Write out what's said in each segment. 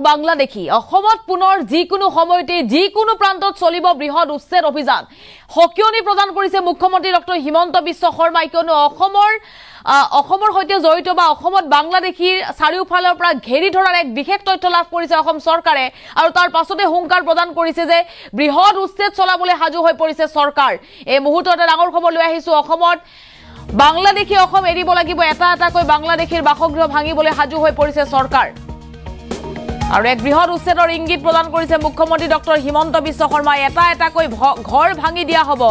বাংলাদেশী অসমত পুনৰ যিকোনো সময়তে যিকোনো প্ৰান্তত চলিব বৃহৎ উচ্ছেদ অভিযান হকিয়নি প্ৰদান কৰিছে মুখ্যমন্ত্ৰী ডক্টৰ হিমন্ত বিশ্ব শৰ্মাই কিয়নো অসমৰ সৈতে জড়িত বা অসমত বাংলাদেশীৰ চাৰিওফালৰ পৰা ঘেৰি ধৰাৰ এক বিশেষ তথ্য লাভ কৰিছে অসম চৰকাৰে আৰু তাৰ পাছতে হুংকাৰ প্ৰদান কৰিছে যে বৃহৎ উচ্ছেদ চলাবলৈ সাজু হৈ পৰিছে চৰকাৰ এই মুহূৰ্ততে ডাঙৰ খবৰ লৈ আহিছো অসমত বাংলাদেশী অসম এৰিব লাগিব এটা এটাকৈ বাংলাদেশীৰ বাসগৃহ ভাঙিবলৈ সাজু হৈ পৰিছে চৰকাৰ আৰু এক বৃহৎ উচ্ছেদৰ ইংগিত প্ৰদান কৰিছে মুখ্যমন্ত্ৰী ডক্টৰ হিমন্ত বিশ্ব শৰ্মাই এটা এটাকৈ ঘৰ ভাঙি দিয়া হ'ব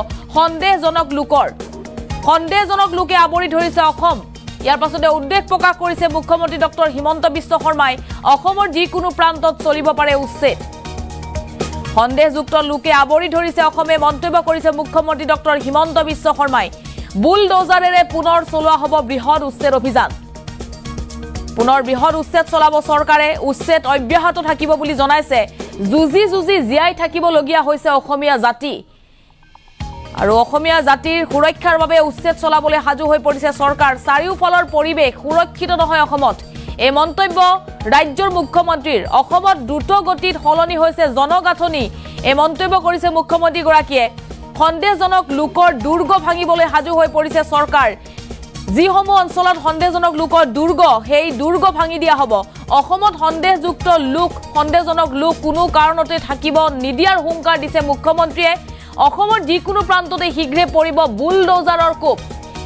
সন্দেহজনক লোকে আৱৰি ধৰিছে অসম ইয়াৰ পাছতে উদ্বেগ প্ৰকাশ কৰিছে মুখ্যমন্ত্ৰী ডক্টৰ হিমন্ত বিশ্ব শৰ্মাই অসমৰ যিকোনো প্ৰান্তত চলিব পাৰে উচ্ছেদ সন্দেহযুক্ত লোকে আৱৰি ধৰিছে অসমে মন্তব্য কৰিছে মুখ্যমন্ত্ৰী ডক্টৰ হিমন্ত বিশ্ব শৰ্মাই বুলডোজাৰেৰে পুনৰ চলোৱা হ'ব বৃহৎ উচ্ছেদ অভিযান পুনৰ বৃহৎ উচ্ছেদ চলাব চৰকাৰে উচ্ছেদ অব্যাহত থাকিব বুলি জনাইছে যুজি জীয়াই থাকিবলগীয়া হৈছে অসমীয়া জাতি আৰু অসমীয়া জাতিৰ সুৰক্ষাৰ বাবে উচ্ছেদ চলাবলৈ সাজু হৈ পৰিছে চৰকাৰ চাৰিওফালৰ পৰিৱেশ সুৰক্ষিত নহয় অসমত এই মন্তব্য ৰাজ্যৰ মুখ্যমন্ত্ৰীৰ অসমত দ্ৰুত গতিত সলনি হৈছে জনগাঁথনি এই মন্তব্য কৰিছে মুখ্যমন্ত্ৰী গৰাকীয়ে সন্দেহজনক লোকৰ দুৰ্গ ভাঙিবলৈ সাজু হৈ পৰিছে চৰকাৰ যিসমূহ অঞ্চলত সন্দেহজনক লোকৰ দুৰ্গ সেই দুৰ্গ ভাঙি দিয়া হ'ব অসমত সন্দেহজনক লোক কোনো কাৰণতে থাকিব নিদিয়াৰ হুংকাৰ দিছে মুখ্যমন্ত্ৰীয়ে অসমৰ যিকোনো প্ৰান্ততে শীঘ্ৰে পৰিব বুলডোজাৰৰ কোপ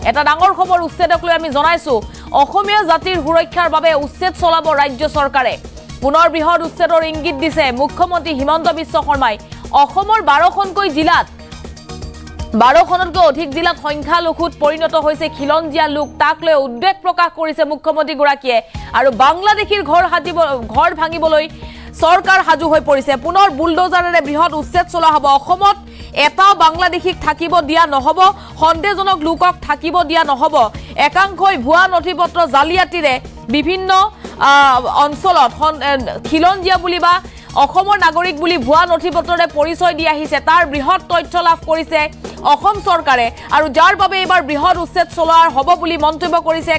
এটা ডাঙৰ খবৰ উচ্ছেদক লৈ আমি জনাইছো অসমীয়া জাতিৰ সুৰক্ষাৰ বাবে উচ্ছেদ চলাব ৰাজ্য চৰকাৰে পুনৰ বৃহৎ উচ্ছেদৰ ইংগিত দিছে মুখ্যমন্ত্ৰী হিমন্ত বিশ্ব শৰ্মাই অসমৰ 12খনকৈ জিলাত 12খনতকৈ অধিক জিলাত সংখ্যালঘুত পৰিণত হৈছে খিলঞ্জীয়া লোক তাক লৈ উদ্বেগ প্ৰকাশ কৰিছে মুখ্যমন্ত্ৰী গৰাকীয়ে আৰু বাংলাদেশীৰ ঘৰ ভাঙিবলৈ চৰকাৰ সাজু হৈ পৰিছে পুনৰ বুলডোজাৰেৰে বৃহৎ উচ্ছেদ চলোৱা হ'ব অসমত এটা বাংলাদেশীক থাকিব দিয়া নহব সন্দেহজনক লোকক থাকিব দিয়া নহব একাংশই ভুৱা নথিপত্ৰ জালিয়াতিৰে বিভিন্ন অঞ্চলত খিলঞ্জীয়া বুলি বা অসমৰ নাগৰিক বুলি ভুৱা নথিপত্ৰৰে পৰিচয় দি আহিছে তাৰ বৃহৎ তথ্য লাভ কৰিছে অসম চৰকাৰে আৰু যাৰ বাবে এবাৰ বৃহৎ উচ্ছেদ চলোৱাৰ হ'ব বুলি মন্তব্য কৰিছে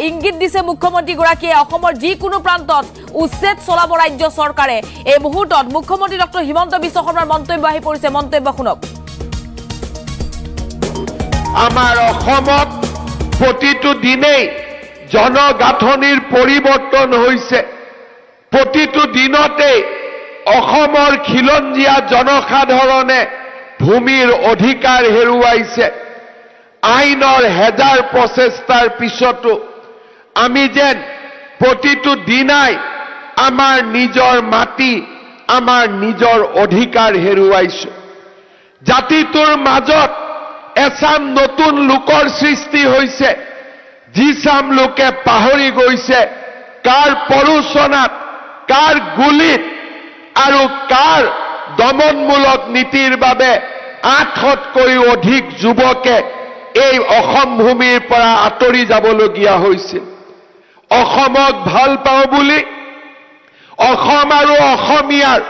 ইংগিত দিছে মুখ্যমন্ত্ৰী গৰাকীয়ে অসমৰ যিকোনো প্ৰান্তত উচ্ছেদ চলাব ৰাজ্য চৰকাৰে এই মুহূৰ্তত মুখ্যমন্ত্ৰী ডক্টৰ হিমন্ত বিশ্ব শৰ্মাৰ মন্তব্য আহি পৰিছে মন্তব্য শুনক আমাৰ অসমত প্ৰতিটো দিনেই জনগাঁথনিৰ পৰিৱৰ্তন হৈছে প্ৰতিটো দিনতে অসমৰ খিলঞ্জীয়া জনসাধাৰণে ভূমিৰ অধিকাৰ হেৰুৱাইছে আইনৰ হেজাৰ প্ৰচেষ্টাৰ পিছতো আমি যেন প্ৰতিটো দিনাই আমাৰ নিজৰ মাটি আমাৰ নিজৰ অধিকাৰ হেৰুৱাইছো জাতিটোৰ মাজত এচাম নতুন লোকৰ সৃষ্টি হৈছে যিচাম লোকে পাহৰি গৈছে কাৰ পৰোচনাত কাৰ গুলিত আৰু কাৰ দমনমূলক নীতিৰ বাবে 800তকৈ অধিক যুৱকে এই অসম ভূমিৰ পৰা আঁতৰি যাবলগীয়া হৈছিল অসমক ভাল পাওঁ বুলি অসম আৰু অসমীয়াৰ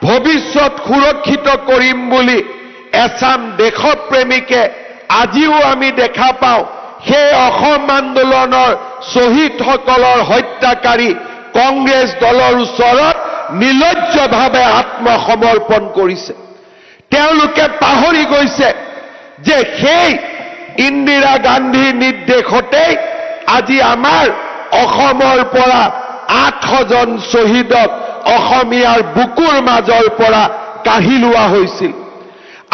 ভৱিষ্যত সুৰক্ষিত কৰিম বুলি এচাম দেশপ্ৰেমিকে আজিও আমি দেখা পাওঁ সেই অসম আন্দোলনৰ শ্বহীদসকলৰ হত্যাকাৰী কংগ্ৰেছ দলৰ ওচৰত নিলজ্জভাৱে আত্মসমৰ্পণ কৰিছে তেওঁলোকে পাহৰি গৈছে যে সেই ইন্দিৰা গান্ধীৰ নিৰ্দেশতে আজি আমাৰ অসমৰ পৰা 800জন শ্বহীদক অসমীয়াৰ বুকুৰ মাজৰ পৰা কাঢ়ি লোৱা হৈছিল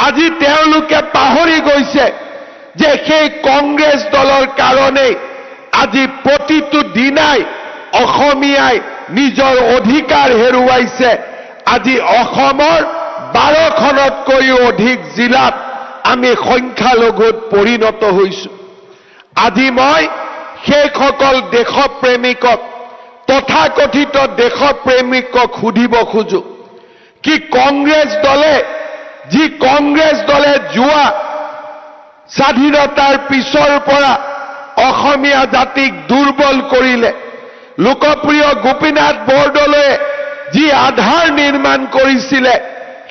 আজি তেওঁলোকে পাহৰি গৈছে যে সেই কংগ্ৰেছ দলৰ কাৰণে আজি প্ৰতিটো দিনাই অসমীয়াই নিজৰ অধিকাৰ হেৰুৱাইছে আজি অসমৰ 12খনতকৈও অধিক জিলাত আমি সংখ্যালঘুত পৰিণত হৈছো আজি মই সেইসকল দেশপ্ৰেমিকক তথাকথিত দেশপ্ৰেমিকক সুধিব খোজো কি কংগ্ৰেছ দলে যোৱা স্বাধীনতাৰ পিছৰ পৰা অসমীয়া জাতিক দুৰ্বল কৰিলে লোকপ্ৰিয় গোপীনাথ বৰদলৈয়ে যি আধাৰ নিৰ্মাণ কৰিছিলে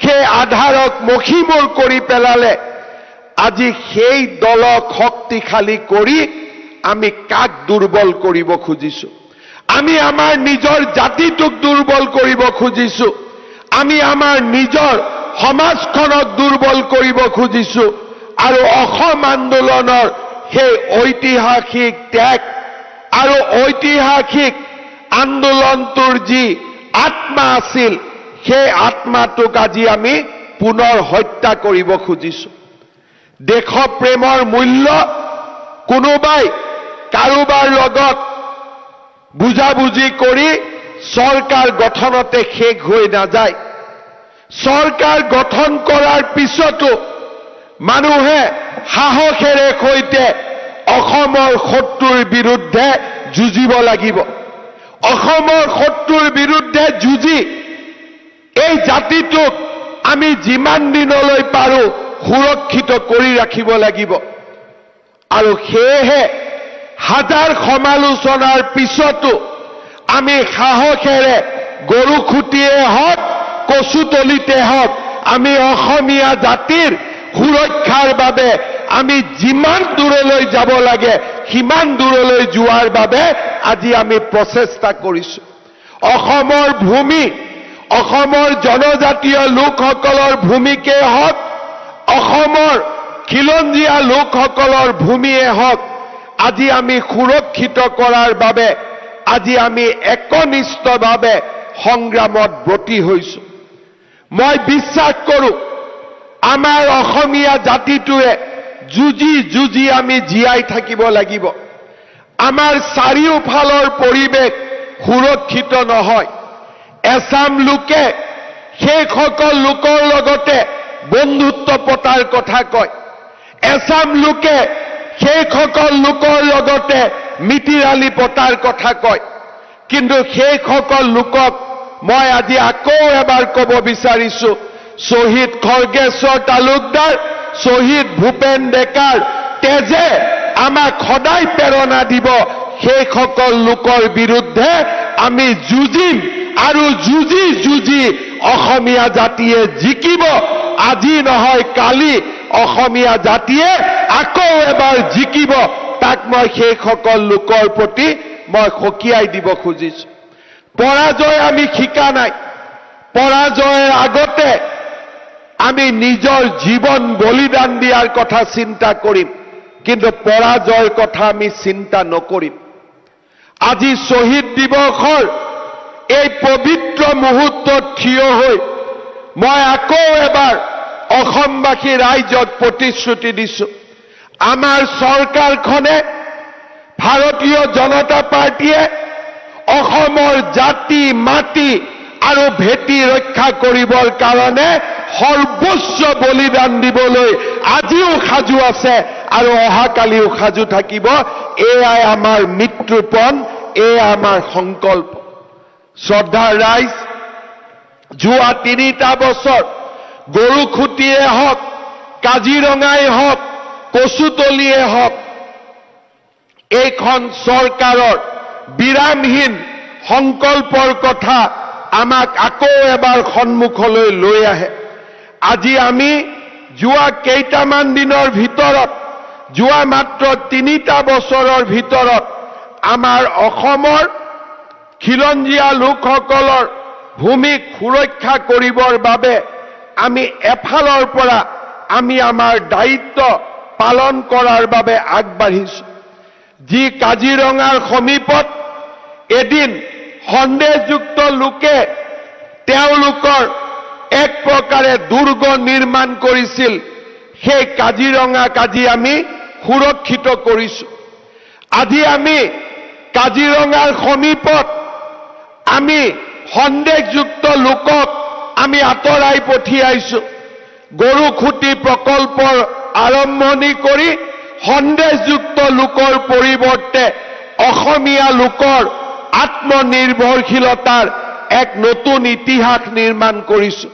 সেই আধাৰক মখিমূৰ কৰি পেলালে আজি সেই দলক শক্তিশালী কৰি আমি কাক দুৰ্বল কৰিব খুজিছো আমি আমাৰ নিজৰ জাতিটোক দুৰ্বল কৰিব খুজিছো, আমি আমাৰ নিজৰ সমাজখনক দুৰ্বল কৰিব খুজিছো, আৰু অসম আন্দোলনৰ সেই ঐতিহাসিক ত্যাগ আৰু ঐতিহাসিক আন্দোলনটোৰ যি আত্মা আছিল, সেই আত্মাটোক আজি আমি পুনৰ হত্যা কৰিব খুজিছো। দেশপ্ৰেমৰ মূল্য কোনোবাই কাৰোবাৰ লগত বুজাবুজি কৰি চৰকাৰ গঠনতে শেষ হৈ নাযায়। চৰকাৰ গঠন কৰাৰ পিছতো মানুহে সাহসেৰে সৈতে অসমৰ শত্ৰুৰ বিৰুদ্ধে যুঁজিব লাগিব। অসমৰ শত্ৰুৰ বিৰুদ্ধে যুঁজি এই জাতিটোক আমি যিমান দিনলৈ পাৰো সুৰক্ষিত কৰি ৰাখিব লাগিব। আৰু সেয়েহে হাজাৰ সমালোচনাৰ পিছতো আমি সাহসেৰে গৰু খুঁটিয়ে হওক, কচুতলিতে হওক, আমি অসমীয়া জাতিৰ সুৰক্ষাৰ বাবে আমি যিমান দূৰলৈ যাব লাগে সিমান দূৰলৈ যোৱাৰ বাবে আজি আমি প্ৰচেষ্টা কৰিছো। অসমৰ ভূমি, অসমৰ জনজাতীয় লোকসকলৰ ভূমিকে হওক, অসমৰ খিলঞ্জীয়া লোকসকলৰ ভূমিয়ে হওক, আজি আমি সুৰক্ষিত কৰাৰ বাবে আজি আমি একনিষ্ঠভাৱে সংগ্ৰামত ব্ৰতী হৈছো। মই বিশ্বাস কৰোঁ আমাৰ অসমীয়া জাতিটোৱে যুঁজি যুঁজি আমি জীয়াই থাকিব লাগিব। আমাৰ চাৰিওফালৰ পৰিৱেশ সুৰক্ষিত নহয়। এছাম লোকে সেইসকল লোকৰ লগতে বন্ধুত্ব পতাৰ কথা কয়। এছাম লোকে সেইসকল লোকৰ লগতে মিতিৰালি পতাৰ কথা কয়। কিন্তু সেইসকল লোকক মই আজি আকৌ এবাৰ ক'ব বিচাৰিছো, শ্বহীদ খৰ্গেশ্বৰ তালুকদাৰ, শ্বহীদ ভূপেন ডেকাৰ তেজে আমাক সদায় প্ৰেৰণা দিব। সেইসকল লোকৰ বিৰুদ্ধে আমি যুঁজিম আৰু যুঁজি যুঁজি অসমীয়া জাতিয়ে জিকিব। আজি নহয় কালি অসমীয়া জাতিয়ে আকৌ এবাৰ জিকিব। তাক মই সেইসকল লোকৰ প্ৰতি মই সকীয়াই দিব খুজিছো। পৰাজয় আমি শিকা নাই। পৰাজয়ৰ আগতে আমি নিজৰ জীৱন বলিদান দিয়াৰ কথা চিন্তা কৰিম, কিন্তু পৰাজয়ৰ কথা আমি চিন্তা নকৰিম। আজি শ্বহীদ দিৱসৰ এই পবিত্ৰ মুহূৰ্তত থিয় হৈ মই আকৌ এবাৰ অসমবাসী ৰাইজক প্ৰতিশ্ৰুতি দিছো, আমাৰ চৰকাৰখনে, ভাৰতীয় জনতা পাৰ্টীয়ে অসমৰ জাতি, মাটি আৰু ভেটি ৰক্ষা কৰিবৰ কাৰণে সৰ্বোচ্চ বলিদান দিবলৈ আজিও সাজু আছে আৰু অহাকালিও সাজু থাকিব। এয়াই আমাৰ মৃত্যুপণ, এয়া আমাৰ সংকল্প। শ্ৰদ্ধাৰ ৰাইজ, যোৱা 3টা বছৰ গৰুখুটিয়ে হওক, কাজিৰঙাই হওক, কচুতলিয়ে হওক, এইখন চৰকাৰৰ বিৰামহীন সংকল্পৰ কথা আমাক আকৌ এবাৰ সন্মুখলৈ লৈ আহে। আজি আমি যোৱা কেইটামান দিনৰ ভিতৰত, যোৱা মাত্ৰ 3টা বছৰৰ ভিতৰত আমাৰ অসমৰ খিলঞ্জীয়া লোকসকলৰ ভূমিক সুৰক্ষা কৰিবৰ বাবে আমি এফালৰ পৰা আমি আমাৰ দায়িত্ব পালন কৰাৰ বাবে আগবাঢ়িছো। যি কাজিৰঙাৰ সমীপত এদিন সন্দেহযুক্ত লোকে তেওঁলোকৰ এক প্ৰকাৰে দুৰ্গ নিৰ্মাণ কৰিছিল, সেই কাজিৰঙাক আজি আমি সুৰক্ষিত কৰিছো। আজি আমি কাজিৰঙাৰ সমীপত আমি সন্দেহযুক্ত লোকক আমি আঁতৰাই পঠিয়াইছো। গৰুখুটি প্ৰকল্পৰ আৰম্ভণি কৰি সন্দেহযুক্ত লোকৰ পৰিৱৰ্তে অসমীয়া লোকৰ আত্মনিৰ্ভৰশীলতাৰ এক নতুন ইতিহাস নিৰ্মাণ কৰিছো।